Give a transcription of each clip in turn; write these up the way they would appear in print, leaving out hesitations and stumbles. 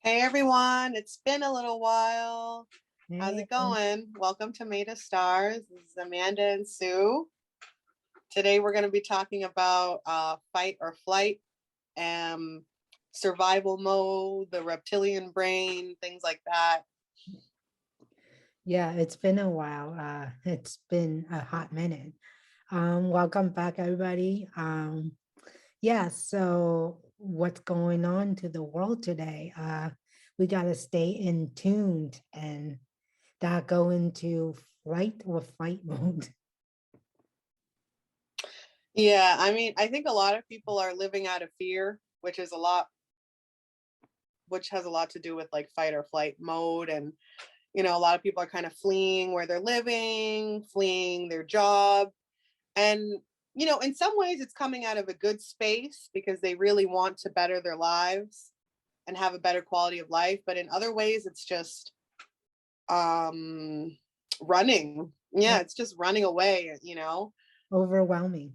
Hey everyone, it's been a little while. How's Hey, it going? Welcome to Made of Stars. This is Amanda and Sue. Today we're going to be talking about fight or flight, um, survival mode, the reptilian brain, things like that. yeah, it's been a while. It's been a hot minute. Welcome back, everybody. Yeah, so what's going on to the world today? We got to stay in tuned and not go into flight or fight mode. Yeah, I mean, I think a lot of people are living out of fear, which has a lot to do with like fight or flight mode. And, a lot of people are kind of fleeing where they're living, fleeing their job. And, in some ways it's coming out of a good space because they really want to better their lives and have a better quality of life. But in other ways, it's just um running. Yeah, Yeah, it's just running away. overwhelming.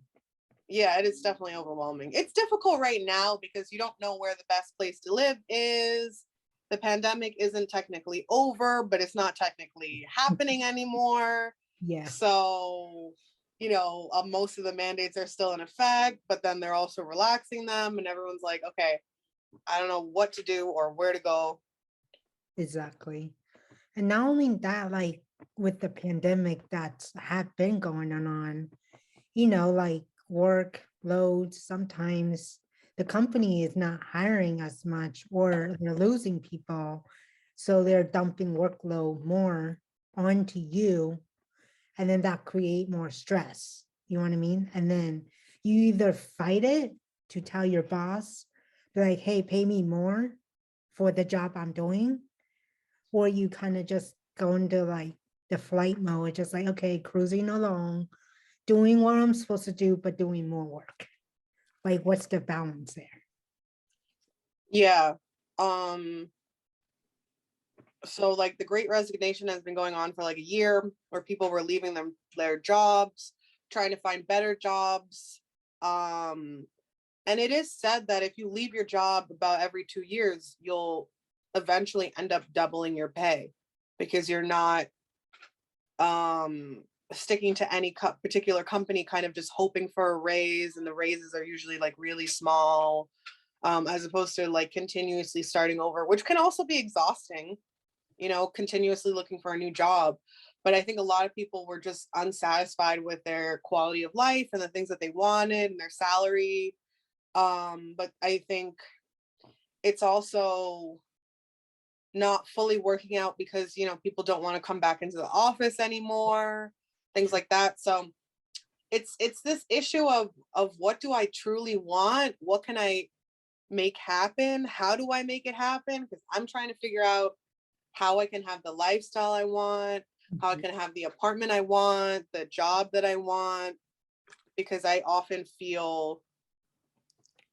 Yeah, it is definitely overwhelming. It's difficult right now because you don't know where the best place to live is. The pandemic isn't technically over, but it's not technically happening anymore. Yeah, So, most of the mandates are still in effect, but then they're also relaxing them, and everyone's like, okay, I don't know what to do or where to go. exactly. And not only that, like with the pandemic that's have been going on, like work loads, sometimes the company is not hiring as much or they're losing people. So they're dumping workload more onto you. And then that create more stress. You know what I mean? And then you either fight it to tell your boss, be like, hey, pay me more for the job I'm doing, or you kind of just go into like the flight mode, just like, okay, cruising along, doing what I'm supposed to do, but doing more work. Like, what's the balance there? Yeah. Um, so like the great resignation has been going on for like a year where people were leaving their jobs, trying to find better jobs. Um, and it is said that if you leave your job about every 2 years, you'll eventually end up doubling your pay because you're not sticking to any particular company, kind of just hoping for a raise, and the raises are usually like really small, as opposed to like continuously starting over, which can also be exhausting, continuously looking for a new job. But I think a lot of people were just unsatisfied with their quality of life and the things that they wanted and their salary. But I think it's also not fully working out because people don't want to come back into the office anymore, things like that. So it's this issue of what do I truly want, what can I make happen, how do I make it happen, because I'm trying to figure out how I can have the lifestyle I want, how I Mhm. can have the apartment I want, the job that I want, because I often feel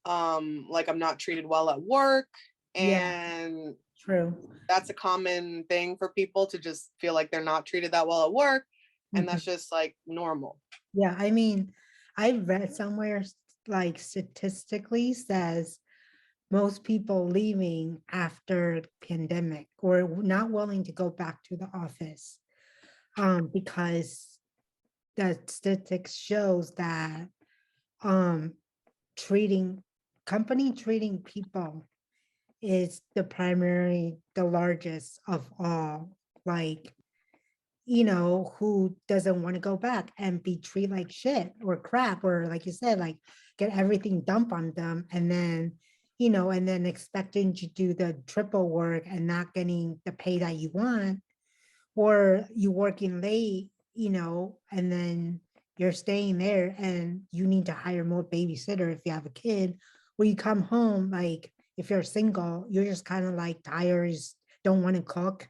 like I'm not treated well at work. Yeah, And true. that's a common thing for people to just feel like they're not treated that well at work. And Mhm. that's just like normal. Yeah, I mean, I read somewhere like statistically says most people leaving after pandemic or not willing to go back to the office because the statistics shows that um treating treating people is the largest of all. Like, who doesn't want to go back and be treated like shit or crap, or like you said, like get everything dumped on them and then expecting to do the triple work and not getting the pay that you want, or you working late, and then you're staying there and you need to hire more babysitter if you have a kid, or you come home, like if you're single, you're just kind of like tired, don't want to cook,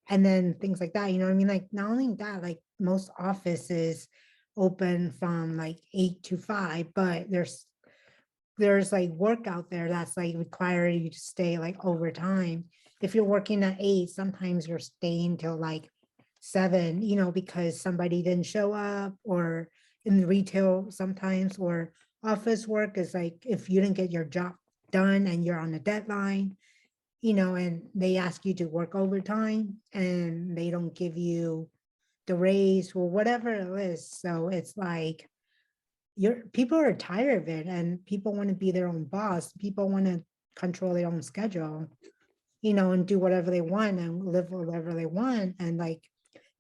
and then things like that. You know what I mean? Like not only that, like most offices open from like 8 to 5, but there's like work out there that's like require you to stay like overtime. If you're working at 8, sometimes you're staying till like 7, because somebody didn't show up, or in the retail sometimes, or office work is like if you didn't get your job done and you're on a deadline, and they ask you to work overtime and they don't give you the raise or whatever it is. So it's like people are tired of it, and people want to be their own boss. People want to control their own schedule, and do whatever they want and live whatever they want. And like,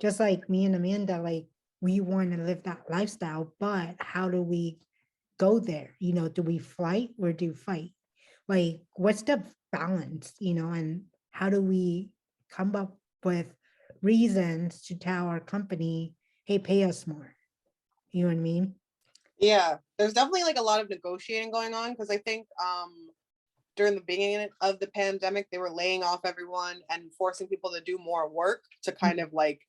just like me and Amanda, like we want to live that lifestyle, but how do we go there? Do we flight or do fight? Like, what's the balance, and how do we come up with reasons to tell our company, hey, pay us more? You know what I mean? Yeah, there's definitely like a lot of negotiating going on because I think during the beginning of the pandemic, they were laying off everyone and forcing people to do more work to kind of like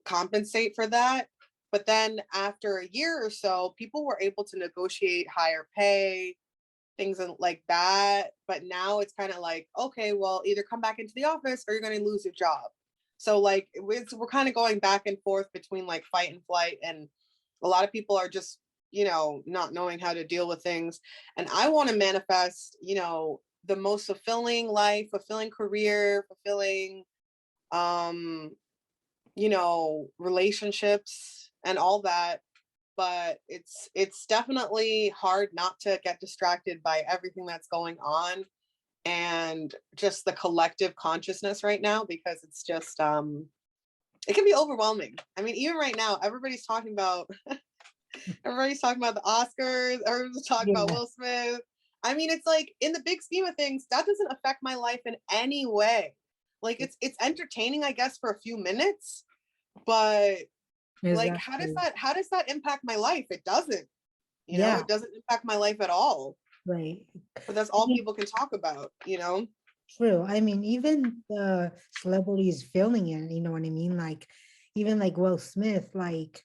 compensate for that. But then after a year or so, people were able to negotiate higher pay, things like that. But now it's kind of like, okay, well, either come back into the office or you're going to lose your job. So like we're kind of going back and forth between like fight and flight, and a lot of people are just not knowing how to deal with things. And I want to manifest the most fulfilling life, fulfilling career, fulfilling um relationships and all that. But it's definitely hard not to get distracted by everything that's going on and just the collective consciousness right now, because it's just it can be overwhelming. I mean, even right now, everybody's talking about the Oscars, everyone's talking about Yeah, Will Smith. I mean, it's like in the big scheme of things, that doesn't affect my life in any way. Like it's entertaining, I guess, for a few minutes, but like exactly. how does that impact my life? It doesn't. Yeah, It doesn't impact my life at all. right. But that's I all mean, people can talk about. true. I mean, even the celebrities filming it, you know what I mean? Like, even like Will Smith, like,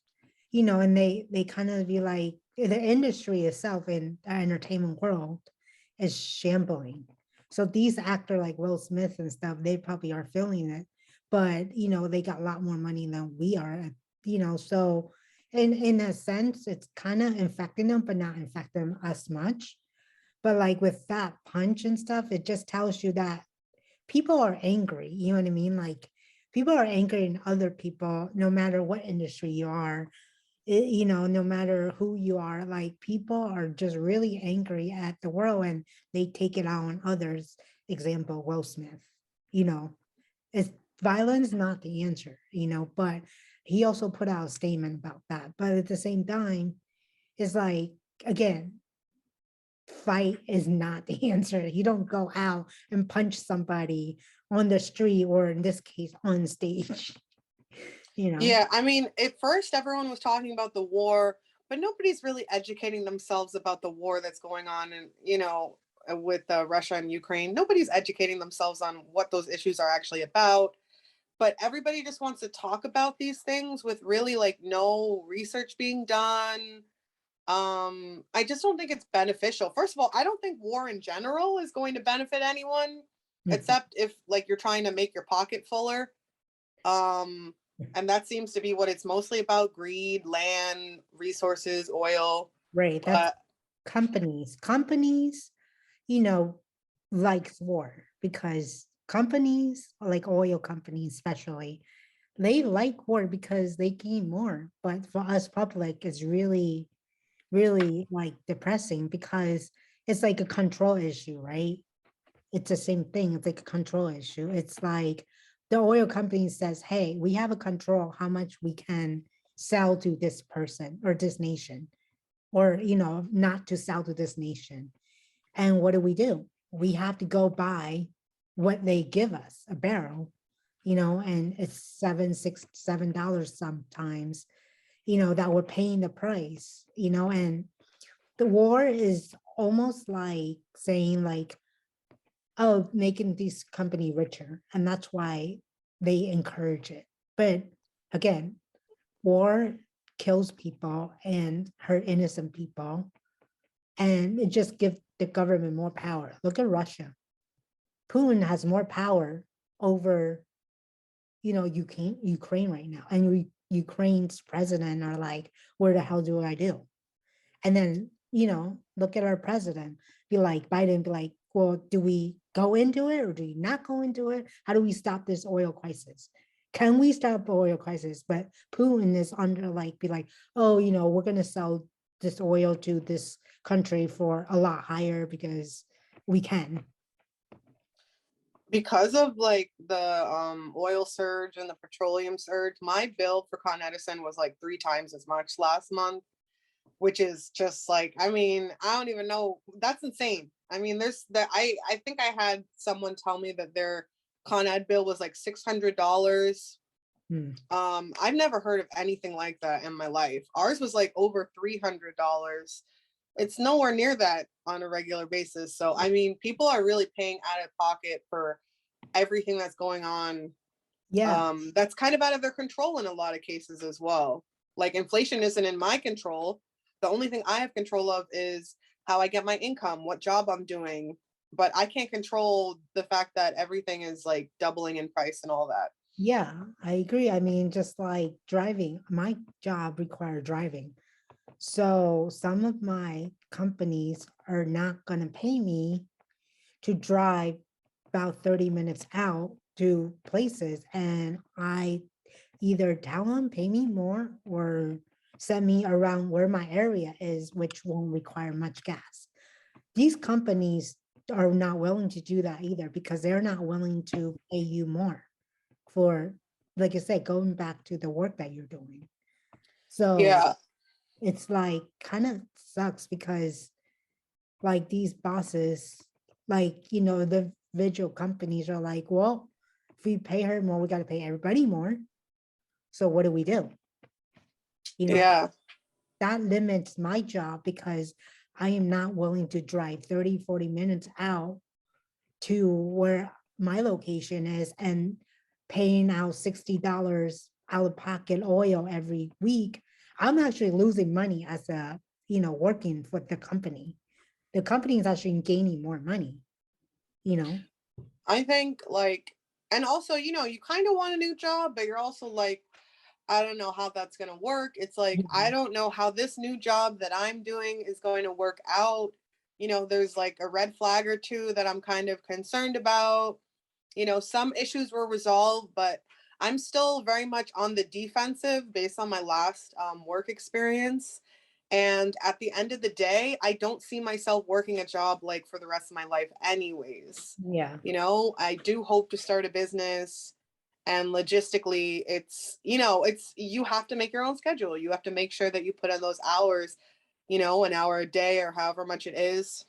and they kind of be like, the industry itself in the entertainment world is shambling. So these actor like Will Smith and stuff, they probably are filming it, but they got a lot more money than we are, so in a sense, it's kind of infecting them, but not infecting us much. But like with that punch and stuff, it just tells you that people are angry. You know what I mean? Like people are angry in other people, no matter what industry you are, no matter who you are, like people are just really angry at the world and they take it out on others. Example, Will Smith, you know, it's violence, not the answer, but he also put out a statement about that. But at the same time, it's like, again, fight is not the answer. You don't go out and punch somebody on the street or in this case on stage, you know? Yeah, I mean, at first everyone was talking about the war, but nobody's really educating themselves about the war that's going on, and with Russia and Ukraine. Nobody's educating themselves on what those issues are actually about. But everybody just wants to talk about these things with really like no research being done. I just don't think it's beneficial. First of all, I don't think war in general is going to benefit anyone, Mhm. except if like you're trying to make your pocket fuller. Um, and that seems to be what it's mostly about: greed, land, resources, oil. Right. That's But companies, you know, likes war because companies like oil companies, especially, they like war because they gain more. But for us public, it's really, really like depressing because it's like a control issue, right? It's the same thing. It's like a control issue. It's like the oil company says, hey, we have a control how much we can sell to this person or this nation, or not to sell to this nation. And what do? We have to go buy what they give us, a barrel, and it's $7 sometimes, that we're paying the price, and the war is almost like saying like, oh, making this company richer. And that's why they encourage it. But again, war kills people and hurt innocent people. And it just gives the government more power. Look at Russia. Putin has more power over, Ukraine right now. And Ukraine's president are like, where the hell do I do? And then, look at our president, be like, Biden, be like, well, do we go into it or do you not go into it? How do we stop this oil crisis? Can we stop the oil crisis? But Putin is under like, be like, oh, we're going to sell this oil to this country for a lot higher because we can. Because of like the oil surge and the petroleum surge, my bill for Con Edison was like 3 times as much last month, which is just like, I mean, I don't even know. That's insane. I mean, there's that I think I had someone tell me that their Con Ed bill was like $600. Hmm. I've never heard of anything like that in my life. Ours was like over $300. It's nowhere near that on a regular basis. So I mean, people are really paying out of pocket for everything that's going on. Yeah. That's kind of out of their control in a lot of cases as well. Like inflation isn't in my control. The only thing I have control of is how I get my income, what job I'm doing. But I can't control the fact that everything is like doubling in price and all that. Yeah, I agree. I mean, just like driving, my job required driving. So some of my companies are not going to pay me to drive about 30 minutes out to places. And I either tell them, pay me more, or send me around where my area is, which won't require much gas. These companies are not willing to do that either because they're not willing to pay you more for, like I said, going back to the work that you're doing. So Yeah. it's like kind of sucks because like these bosses, like, the individual companies are like, well, if we pay her more, we got to pay everybody more. So what do we do? You know, Yeah. that limits my job because I am not willing to drive 30, 40 minutes out to where my location is and paying out $60 out of pocket oil every week. I'm actually losing money as a, working for the company. The company is actually gaining more money, you know? I think like, and also, you kind of want a new job, but you're also like, I don't know how that's going to work. It's like, I Mhm. don't know how this new job that I'm doing is going to work out. There's like a red flag or two that I'm kind of concerned about. Some issues were resolved, but I'm still very much on the defensive based on my last work experience. And at the end of the day, I don't see myself working a job like for the rest of my life, anyways. Yeah. I do hope to start a business, and logistically it's you have to make your own schedule. You have to make sure that you put in those hours, an hour a day or however much it is.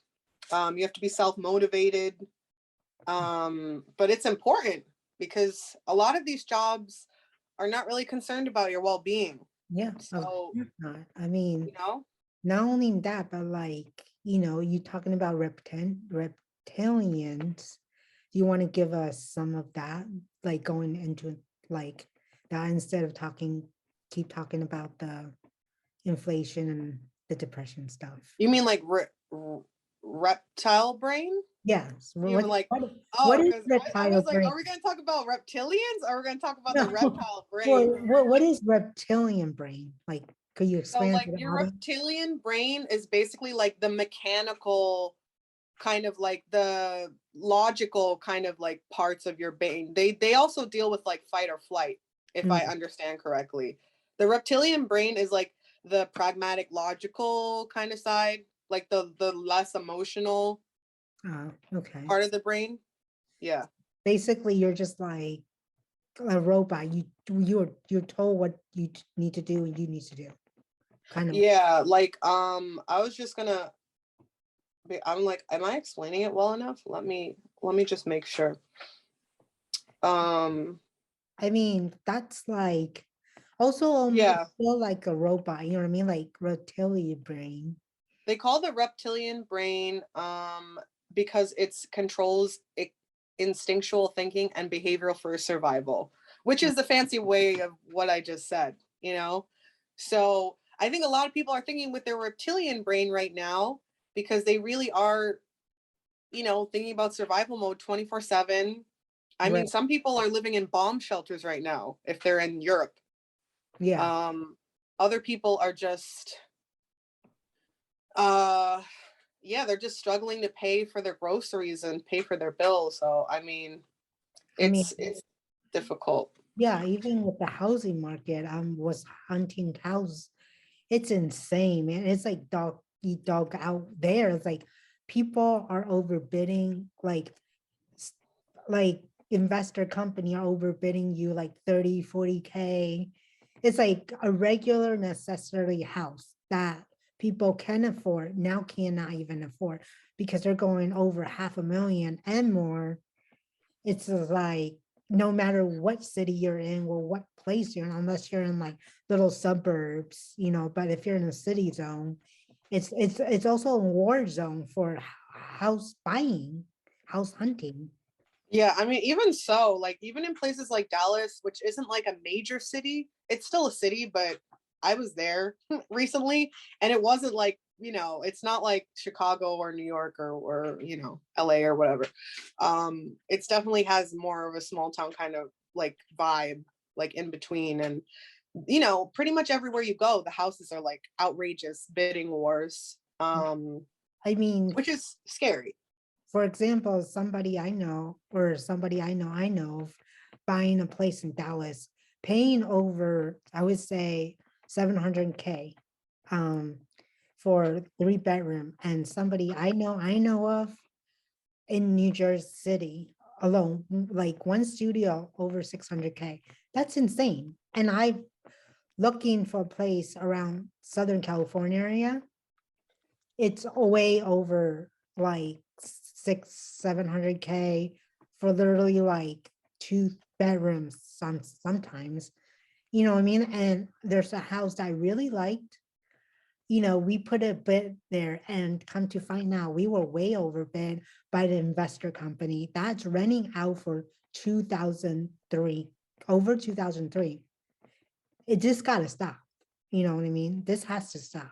You have to be self-motivated. But it's important because a lot of these jobs are not really concerned about your well-being. Yeah. Of So, course not. I mean, you know, not only that, but like, you talking about reptilians. Do you want to give us some of that, like going into like that instead of keep talking about the inflation and the depression stuff? you mean like reptile brain? Yes. You were like, What oh, is because I reptile was like, brain? are we going to talk about reptilians or are we going to talk about the No. reptile Well, brain? what is reptilian brain? Like, could you So, explain it to like, the your audience? reptilian brain is basically like the mechanical kind of like the logical kind of like parts of your brain. They also deal with like fight or flight, if I Mm, understand correctly. The reptilian brain is like the pragmatic logical kind of side, like the less emotional okay. part of the brain. Yeah. Basically, you're just like a robot. You're told what need to do and you need to do. Kind of. Yeah, like I was just gonna I'm like, am I explaining it well enough? Let me just make sure. Um I mean, that's like also it's yeah, still like a robot. You know what I mean? Like reptilian brain. they call the reptilian brain because it's controls instinctual thinking and behavioral for survival, which is the fancy way of what I just said. So I think a lot of people are thinking with their reptilian brain right now because they really are, thinking about survival mode 24/7. I mean, Right. some people are living in bomb shelters right now if they're in Europe. Yeah. um Other people are just uh yeah, they're just struggling to pay for their groceries and pay for their bills. So I mean, I mean, it's difficult. yeah, even with the housing market, was hunting cows. It's insane, man. It's like dog eat dog out there. It's like people are overbidding, s- like investor company are overbidding you like 30, 40K. It's like a regular necessary house that people can afford now cannot even afford because they're going over 500,000 and more. It's like no matter what city you're in or what place you're in, unless you're in like little suburbs, but if you're in a city zone, it's also a war zone for house buying, house hunting. Yeah, I mean, even so, like even in places like Dallas, which isn't like a major city, it's still a city, but I was there recently and it wasn't like, it's not like Chicago or New York or LA or whatever. It's definitely has more of a small town kind of like vibe, like in between. And pretty much everywhere you go, the houses are like outrageous bidding wars. I mean, Which is scary. for example, somebody I know, or somebody I know of buying a place in Dallas, paying over, I would say 700K um for 3 bedroom, and somebody I know of in New Jersey City alone, like one studio over 600K. That's insane. And I looking for a place around Southern California area, it's way over like 700K for literally like 2 bedrooms sometimes. You know what I mean? And there's a house that I really liked. We put a bid there and come to find out we were way overbid by the investor company that's renting out for 2003, over 2003. It just got to stop. You know what I mean? This has to stop.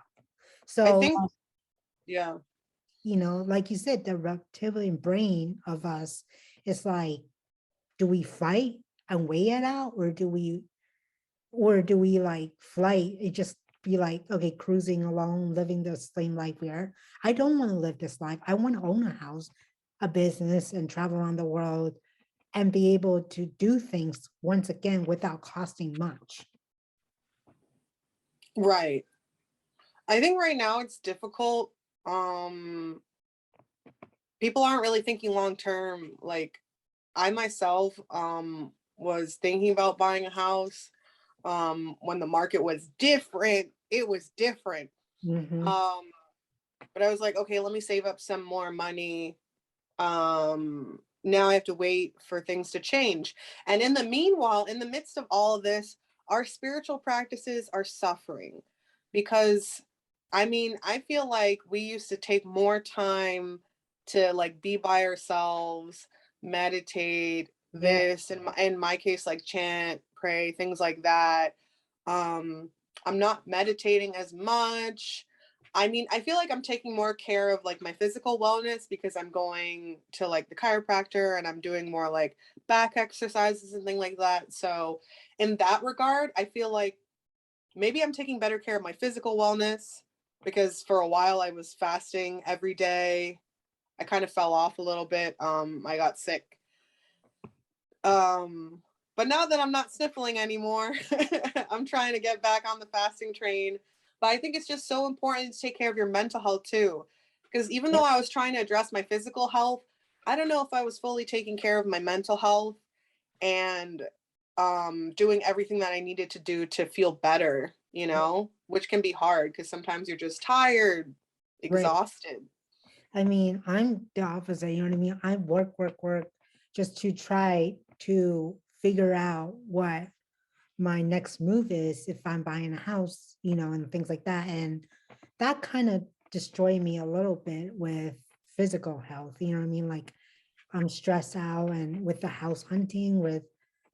I So, think, yeah. like you said, the reptilian brain of us is like, do we fight and weigh it out, or do we like flight? It just be like, okay, cruising along, living the same life we are. I don't want to live this life. I want to own a house, a business, and travel around the world and be able to do things once again without costing much. Right. I think right now it's difficult. Um, People aren't really thinking long term. Like I myself was thinking about buying a house when the market was different. It was different. Hmm. Um, but I was like, okay, let me save up some more money. Now I have to wait for things to change. And in the meanwhile, in the midst of all of this, our spiritual practices are suffering because I mean, I feel like we used to take more time to like be by ourselves, meditate, Yeah, this in my case, like chant, pray, things like that. Um, I'm not meditating as much. I mean, I feel like I'm taking more care of like my physical wellness because I'm going to like the chiropractor and I'm doing more like back exercises and things like that. So, in that regard, I feel like maybe I'm taking better care of my physical wellness because for a while I was fasting every day. I kind of fell off a little bit. I got sick. Um, but now that I'm not sniffling anymore, I'm trying to get back on the fasting train. But I think it's just so important to take care of your mental health too. Because even yeah. though I was trying to address my physical health, I don't know if I was fully taking care of my mental health and doing everything that I needed to do to feel better, which can be hard because sometimes you're just tired, Right. exhausted. I mean, I'm the opposite, you know what I mean? I work, work, work just to try to figure out what my next move is if I'm buying a house, and things like that. And that kind of destroyed me a little bit with physical health, you know what I mean? Like I'm stressed out and with the house hunting, with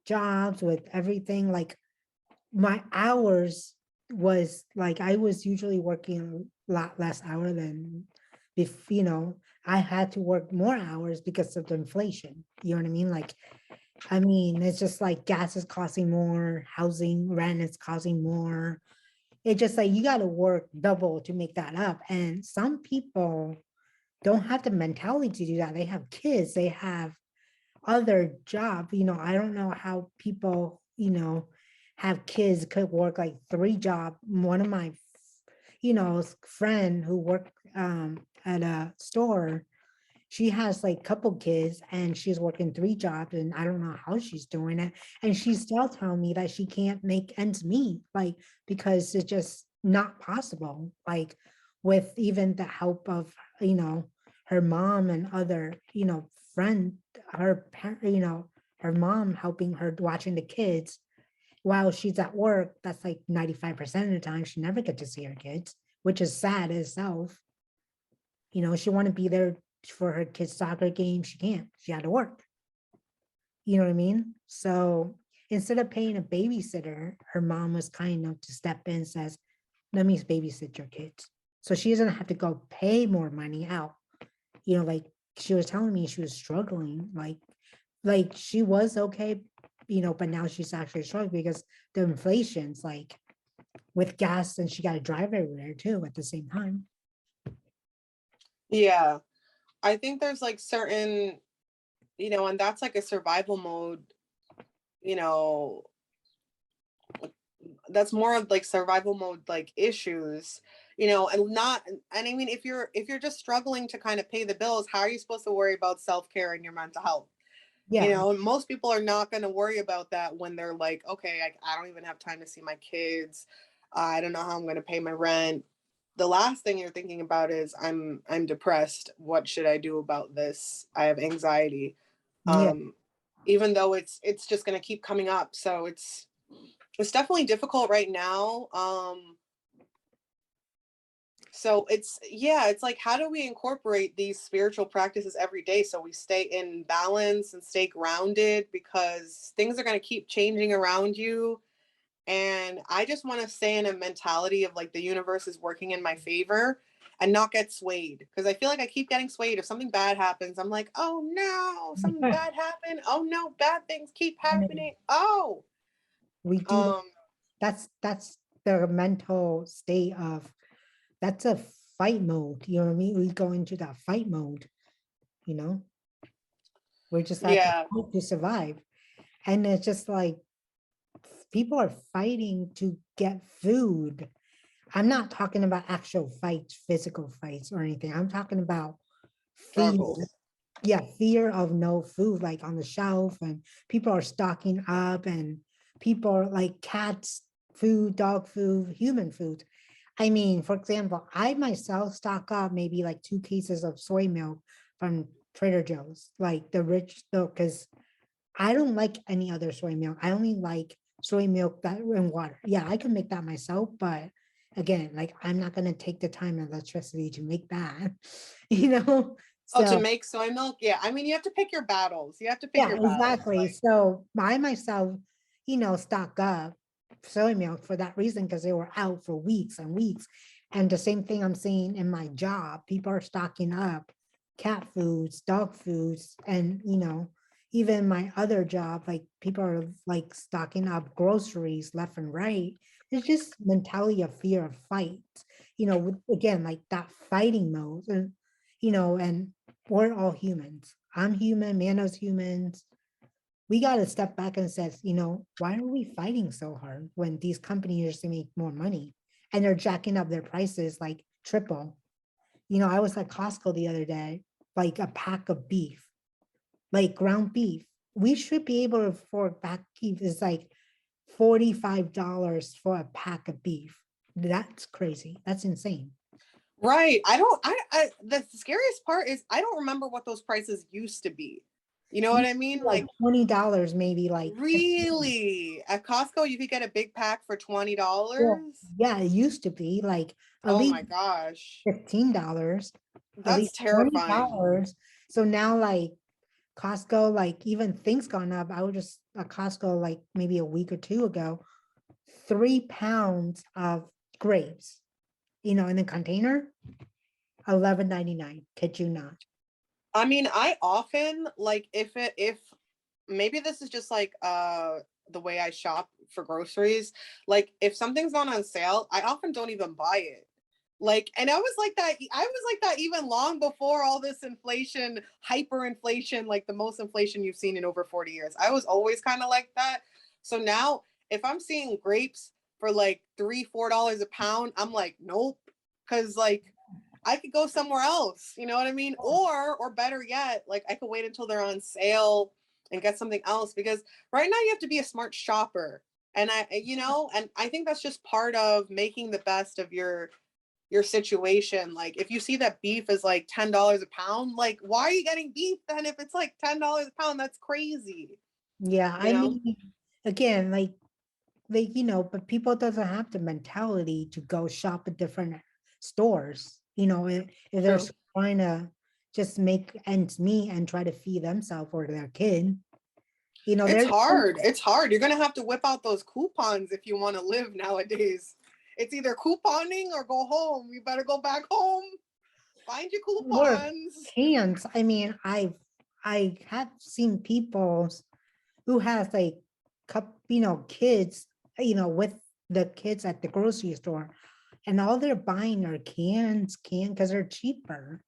jobs, with everything, like my hours was like I was usually working a lot less hour than if I had to work more hours because of the inflation. You know what I mean? Like, I mean, it's just like gas is costing more, housing rent is costing more. It's just like you got to work double to make that up. And some people don't have the mentality to do that. They have kids, they have other job. I don't know how people, have kids, could work like three job. One of my, friend who worked at a store, she has like couple kids and she's working three jobs and I don't know how she's doing it. And she's still telling me that she can't make ends meet, like, because it's just not possible. Like with even the help of, her mom and other, friend, her parent, her mom helping her watching the kids while she's at work. That's like 95% of the time she never get to see her kids, which is sad itself. She want to be there for her kids' soccer game. She can't. She had to work. You know what I mean? So instead of paying a babysitter, her mom was kind enough to step in and says, let me babysit your kids. So she doesn't have to go pay more money out. Like she was telling me she was struggling. Like she was okay, but now she's actually struggling because the inflation's like with gas and she got to drive everywhere too at the same time. Yeah. I think there's like certain, and that's like a survival mode, you know, that's more of like survival mode like issues, and not, and I mean, if you're just struggling to kind of pay the bills, how are you supposed to worry about self-care and your mental health? Yeah. Most people are not going to worry about that when they're like, okay, I don't even have time to see my kids. I don't know how I'm going to pay my rent. The last thing you're thinking about is I'm depressed. What should I do about this? I have anxiety. Yeah. Um, Even though it's just going to keep coming up. So it's definitely difficult right now. So it's like, how do we incorporate these spiritual practices every day so we stay in balance and stay grounded, because things are going to keep changing around you. And I just want to stay in a mentality of like the universe is working in my favor and not get swayed, because I feel like I keep getting swayed. If something bad happens, I'm like, oh no, something bad happened. Oh no, bad things keep happening. Oh, We do that. um, That's the mental state of, that's a fight mode. You know what I mean? We go into that fight mode, you know? We're just have to yeah, fight to survive. And it's just like people are fighting to get food. I'm not talking about actual fights, physical fights or anything. I'm talking about fear. struggles. Yeah, fear of no food like on the shelf, and people are stocking up, and people are like cats food, dog food, human food. I mean, for example, I myself stock up maybe like 2 cases of soy milk from Trader Joe's, like the rich milk, because I don't like any other soy milk. I only like soy milk that in water. Yeah, I can make that myself, but again, like I'm not gonna take the time and electricity to make that, you know? Oh, to So make soy milk? Yeah. I mean, you have to pick your battles. You have to pick yeah, your battles. exactly. Like, So I myself, stock up soy milk for that reason, because they were out for weeks and weeks. And the same thing I'm seeing in my job, people are stocking up cat foods, dog foods, and even my other job, like people are like stocking up groceries left and right. It's just mentality of fear of fight, again, like that fighting mode. And we're all humans. I'm human, Mano's humans. We got to step back and says, why are we fighting so hard when these companies make more money and they're jacking up their prices like triple? I was at Costco the other day, like a pack of beef, like ground beef. We should be able to afford pack beef is like $45 for a pack of beef. That's crazy. That's insane. right. I don't, the scariest part is I don't remember what those prices used to be. You know what I mean? Like Like, $20, maybe like 15. really? At Costco, you could get a big pack for Yeah, $20? yeah, it used to be like at Oh least my gosh. $15, at That's least twenty terrifying. dollars. So now like Costco, like even things gone up. I was just at Costco like maybe a week or two ago, 3 pounds of grapes, in a container, 11.99. Kid you not. I mean, I often like, if maybe this is just like the way I shop for groceries. Like if something's not on sale, I often don't even buy it. Like, and I was like that even long before all this inflation, hyperinflation, like the most inflation you've seen in over 40 years. I was always kind of like that. So now if I'm seeing grapes for like $3, $4 a pound, I'm like, nope. Cause like I could go somewhere else, you know what I mean? Or better yet, like I could wait until they're on sale and get something else, because right now you have to be a smart shopper. And and I think that's just part of making the best of your situation. Like if you see that beef is like $10 a pound, like why are you getting beef then if it's like $10 a pound? That's crazy, Yeah, you I know? mean, again, like but people doesn't have the mentality to go shop at different stores, if they're True. trying to just make ends meet and try to feed themselves or their kid, It's there's hard. It's hard. You're gonna have to whip out those coupons if you want to live nowadays. It's either couponing or go home. You better go back home. Find your more coupons. cans. I mean, I have seen people who has like kids, with the kids at the grocery store, and all they're buying are cans because they're cheaper,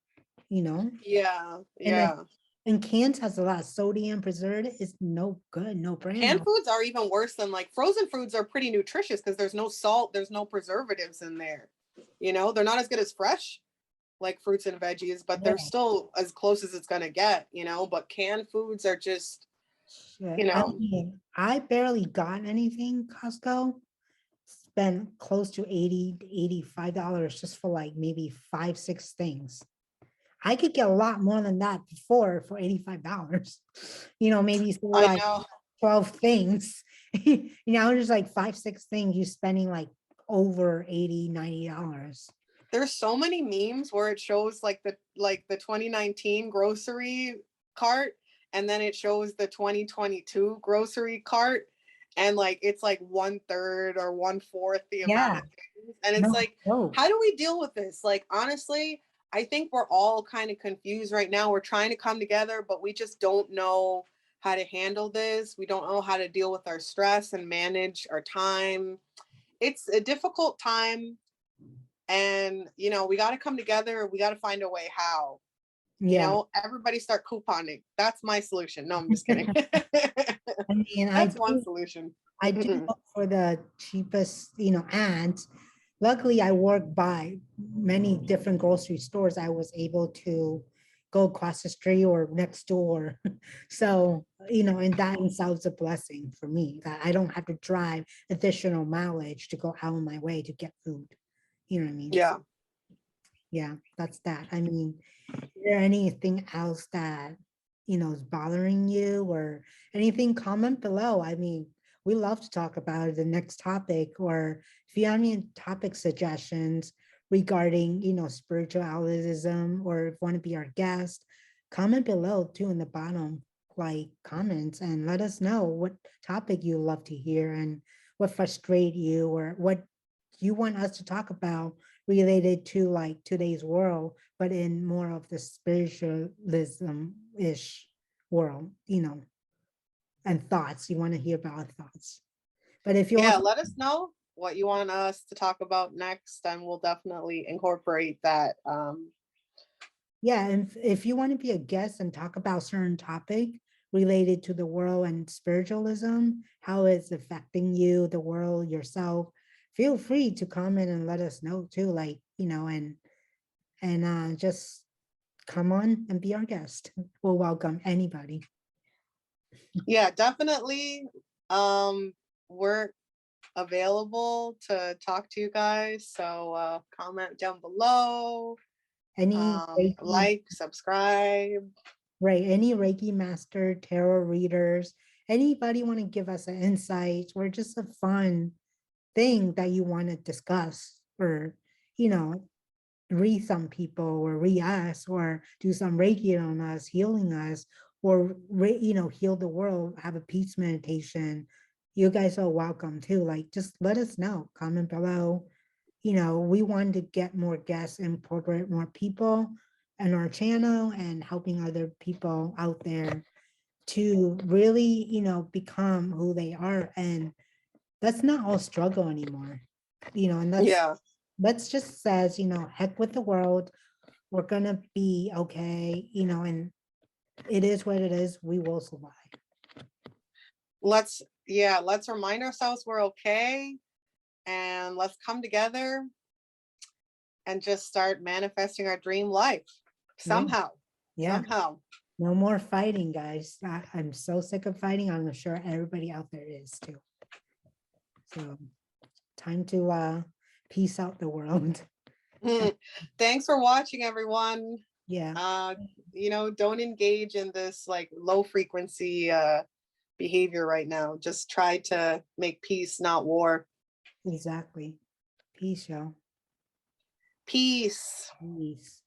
you know, Yeah, and then yeah. and cans has a lot of sodium preservative. It's no good, no Canned bueno. foods are even worse than like frozen foods are pretty nutritious because there's no salt, there's no preservatives in there. They're not as good as fresh, like fruits and veggies, but they're Yeah, still as close as it's gonna get. But canned foods are just, shit. you I know, mean, I barely got anything Costco. Spent close to 80 to $85 just for like maybe 5, 6 things. I could get a lot more than that before for $85. Maybe say I like know 12 things. Just like 5, 6 things, you're spending like over 80, $90. there's so many memes where it shows like the 2019 grocery cart, and then it shows the 2022 grocery cart, and like it's like one third or one fourth the amount Yeah, of things. And it's no like, joke. how do we deal with this? Like honestly, I think we're all kind of confused right now. We're trying to come together, but we just don't know how to handle this. We don't know how to deal with our stress and manage our time. It's a difficult time, and we got to come together. We got to find a way how. Yeah. Everybody start couponing. That's my solution. No, I'm just kidding. I mean, That's one solution. I do look for the cheapest, ads. Luckily, I work by many different grocery stores. I was able to go across the street or next door. So, and that in itself is a blessing for me that I don't have to drive additional mileage to go out of my way to get food. You know what I mean? Yeah. Yeah, that's that. I mean, is there anything else that, is bothering you or anything? Comment below. I mean, we love to talk about the next topic, or if you have any topic suggestions regarding, spiritualism, or if you want to be our guest, comment below too in the bottom, like comments, and let us know what topic you love to hear and what frustrate you or what you want us to talk about related to like today's world, but in more of the spiritualism-ish world, and thoughts. You want to hear about our thoughts. But if you Yeah. also, Let us know what you want us to talk about next, and we'll definitely incorporate that. yeah, and if you want to be a guest and talk about certain topic related to the world and spiritualism, how it's affecting you, the world, yourself, feel free to comment and let us know too. Like, and just come on and be our guest. We'll welcome anybody. Yeah, definitely. We're available to talk to you guys. So comment down below. Any Reiki, Like, subscribe. right? Any Reiki master, tarot readers, anybody want to give us an insight or just a fun thing that you want to discuss, or, you know, read some people or read us or do some Reiki on us, healing us, or, heal the world, have a peace meditation. You guys are welcome too. Like, just let us know, comment below. We want to get more guests and incorporate more people on our channel and helping other people out there to really, become who they are. And that's not all struggle anymore, and that's Yeah. let's just says, heck with the world. We're gonna be okay, and it is what it is. We will survive. Let's remind ourselves we're okay, and let's come together and just start manifesting our dream life Yeah, somehow. yeah. Somehow. No more fighting, guys. I'm so sick of fighting. I'm sure everybody out there is too. So time to peace out the world. Thanks for watching, everyone. Yeah, Don't engage in this like low frequency behavior right now. Just try to make peace, not war. exactly. Peace, y'all. Peace. Peace.